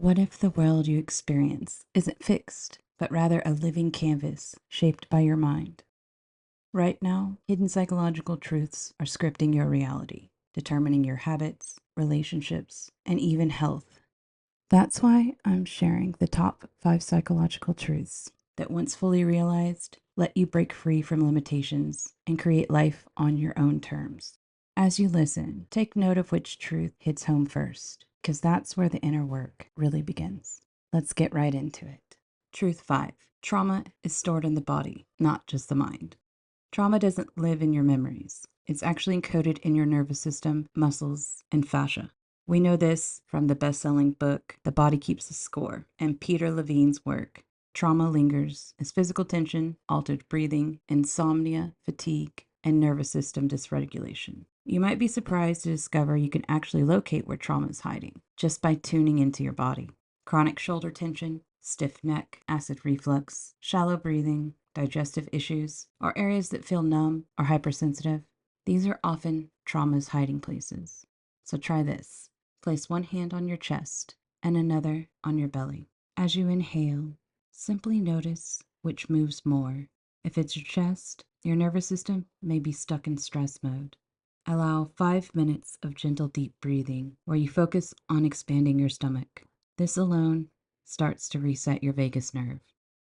What if the world you experience isn't fixed, but rather a living canvas shaped by your mind? Right now, hidden psychological truths are scripting your reality, determining your habits, relationships, and even health. That's why I'm sharing the top 5 psychological truths that, once fully realized, let you break free from limitations and create life on your own terms. As you listen, take note of which truth hits home first, because that's where the inner work really begins. Let's get right into it. Truth 5. Trauma is stored in the body, not just the mind. Trauma doesn't live in your memories. It's actually encoded in your nervous system, muscles, and fascia. We know this from the best-selling book, The Body Keeps the Score, and Peter Levine's work. Trauma lingers as physical tension, altered breathing, insomnia, fatigue, and nervous system dysregulation. You might be surprised to discover you can actually locate where trauma is hiding just by tuning into your body. Chronic shoulder tension, stiff neck, acid reflux, shallow breathing, digestive issues, or areas that feel numb or hypersensitive. These are often trauma's hiding places. So try this. Place one hand on your chest and another on your belly. As you inhale, simply notice which moves more. If it's your chest, your nervous system may be stuck in stress mode. Allow 5 minutes of gentle deep breathing where you focus on expanding your stomach. This alone starts to reset your vagus nerve.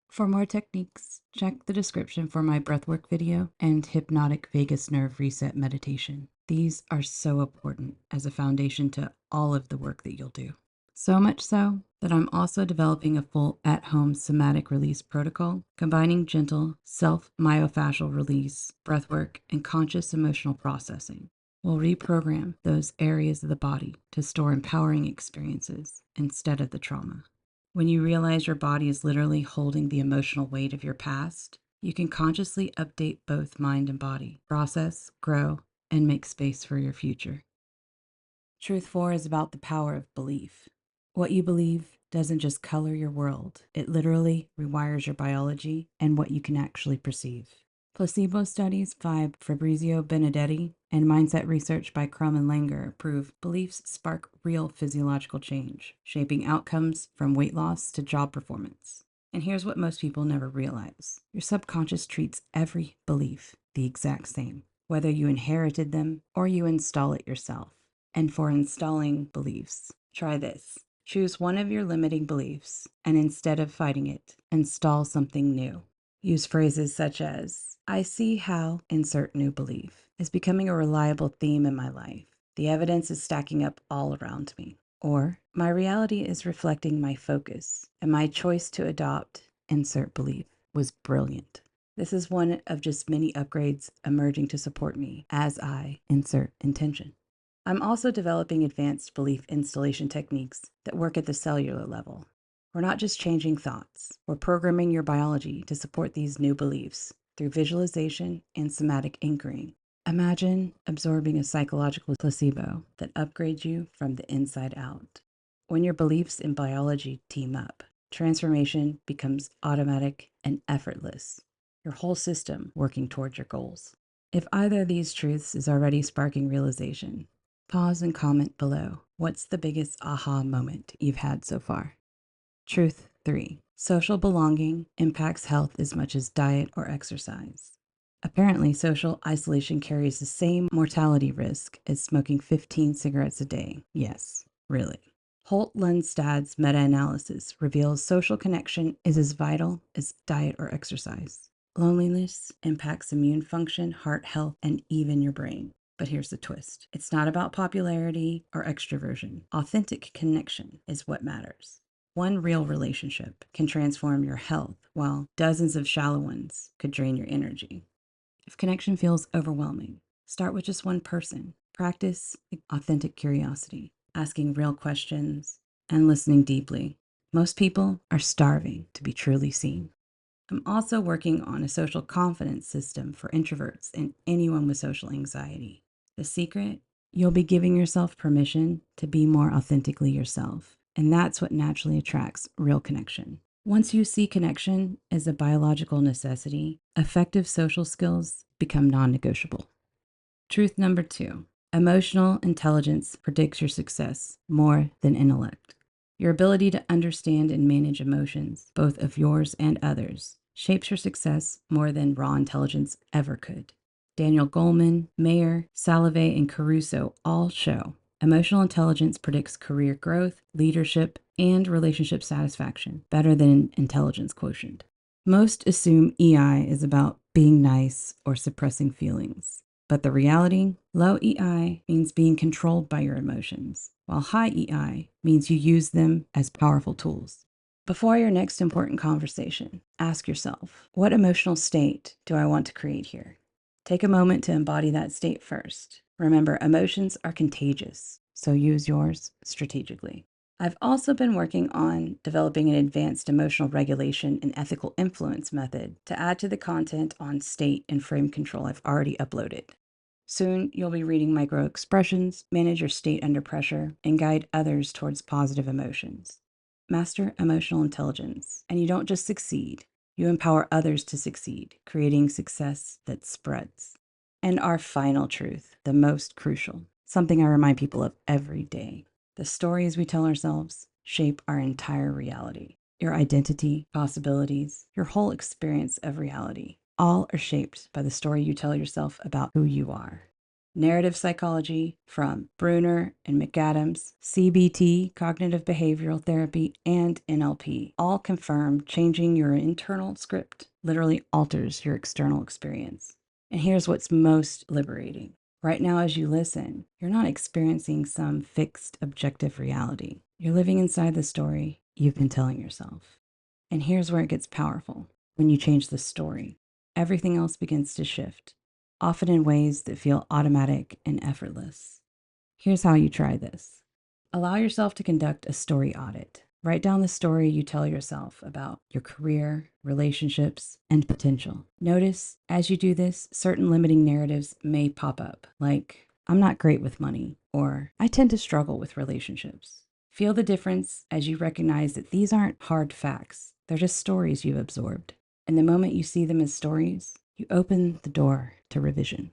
For more techniques, check the description for my breathwork video and hypnotic vagus nerve reset meditation. These are so important as a foundation to all of the work that you'll do. So much so that I'm also developing a full at-home somatic release protocol, combining gentle self-myofascial release, breathwork, and conscious emotional processing. We'll reprogram those areas of the body to store empowering experiences instead of the trauma. When you realize your body is literally holding the emotional weight of your past, you can consciously update both mind and body, process, grow, and make space for your future. Truth 4 is about the power of belief. What you believe doesn't just color your world, it literally rewires your biology and what you can actually perceive. Placebo studies by Fabrizio Benedetti and mindset research by Crum Langer prove beliefs spark real physiological change, shaping outcomes from weight loss to job performance. And here's what most people never realize. Your subconscious treats every belief the exact same, whether you inherited them or you install it yourself. And for installing beliefs, try this. Choose one of your limiting beliefs, and instead of fighting it, install something new. Use phrases such as, I see how insert new belief is becoming a reliable theme in my life. The evidence is stacking up all around me. Or, my reality is reflecting my focus, and my choice to adopt insert belief was brilliant. This is one of just many upgrades emerging to support me as I insert intention. I'm also developing advanced belief installation techniques that work at the cellular level. We're not just changing thoughts, we're programming your biology to support these new beliefs through visualization and somatic anchoring. Imagine absorbing a psychological placebo that upgrades you from the inside out. When your beliefs in biology team up, transformation becomes automatic and effortless. Your whole system working towards your goals. If either of these truths is already sparking realization, pause and comment below. What's the biggest aha moment you've had so far? Truth 3. Social belonging impacts health as much as diet or exercise. Apparently, social isolation carries the same mortality risk as smoking 15 cigarettes a day. Yes, really. Holt-Lundstad's meta-analysis reveals social connection is as vital as diet or exercise. Loneliness impacts immune function, heart health, and even your brain. But here's the twist. It's not about popularity or extroversion. Authentic connection is what matters. One real relationship can transform your health, while dozens of shallow ones could drain your energy. If connection feels overwhelming, start with just one person. Practice authentic curiosity, asking real questions, and listening deeply. Most people are starving to be truly seen. I'm also working on a social confidence system for introverts and anyone with social anxiety. The secret? You'll be giving yourself permission to be more authentically yourself, and that's what naturally attracts real connection. Once you see connection as a biological necessity, effective social skills become non-negotiable. Truth number 2. Emotional intelligence predicts your success more than intellect. Your ability to understand and manage emotions, both of yours and others, shapes your success more than raw intelligence ever could. Daniel Goleman, Mayer, Salve, and Caruso all show emotional intelligence predicts career growth, leadership, and relationship satisfaction better than an intelligence quotient. Most assume EI is about being nice or suppressing feelings. But the reality, low EI means being controlled by your emotions, while high EI means you use them as powerful tools. Before your next important conversation, ask yourself, what emotional state do I want to create here? Take a moment to embody that state first. Remember, emotions are contagious, so use yours strategically. I've also been working on developing an advanced emotional regulation and ethical influence method to add to the content on state and frame control I've already uploaded. Soon, you'll be reading micro expressions, manage your state under pressure, and guide others towards positive emotions. Master emotional intelligence, and you don't just succeed, you empower others to succeed, creating success that spreads. And our final truth, the most crucial, something I remind people of every day. The stories we tell ourselves shape our entire reality. Your identity, possibilities, your whole experience of reality, all are shaped by the story you tell yourself about who you are. Narrative psychology from Bruner and McAdams, CBT, cognitive behavioral therapy, and NLP all confirm changing your internal script literally alters your external experience. And here's what's most liberating. Right now, as you listen, you're not experiencing some fixed objective reality. You're living inside the story you've been telling yourself. And here's where it gets powerful. When you change the story, everything else begins to shift, often in ways that feel automatic and effortless. Here's how you try this. Allow yourself to conduct a story audit. Write down the story you tell yourself about your career, relationships, and potential. Notice as you do this, certain limiting narratives may pop up, like, I'm not great with money, or I tend to struggle with relationships. Feel the difference as you recognize that these aren't hard facts. They're just stories you've absorbed. And the moment you see them as stories, you open the door to revision.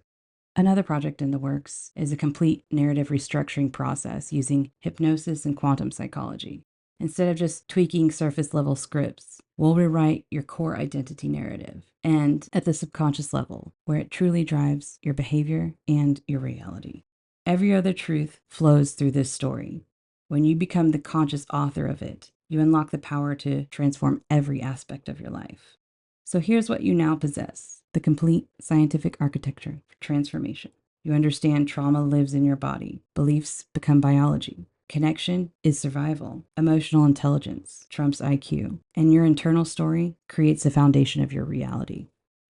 Another project in the works is a complete narrative restructuring process using hypnosis and quantum psychology. Instead of just tweaking surface level scripts, we'll rewrite your core identity narrative and at the subconscious level, where it truly drives your behavior and your reality. Every other truth flows through this story. When you become the conscious author of it, you unlock the power to transform every aspect of your life. So here's what you now possess: the complete scientific architecture for transformation. You understand trauma lives in your body. Beliefs become biology. Connection is survival. Emotional intelligence trumps IQ. And your internal story creates the foundation of your reality.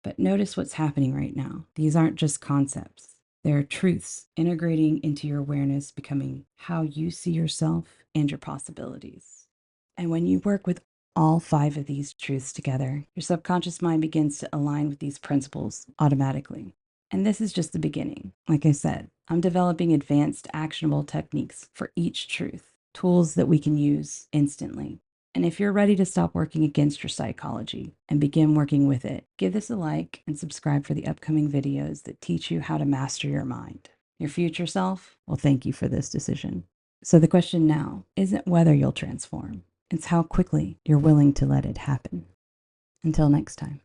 But notice what's happening right now. These aren't just concepts. They're truths integrating into your awareness, becoming how you see yourself and your possibilities. And when you work with all 5 of these truths together, your subconscious mind begins to align with these principles automatically. And this is just the beginning. Like I said, I'm developing advanced actionable techniques for each truth, tools that we can use instantly. And if you're ready to stop working against your psychology and begin working with it, give this a like and subscribe for the upcoming videos that teach you how to master your mind. Your future self will thank you for this decision. So the question now isn't whether you'll transform. It's how quickly you're willing to let it happen. Until next time.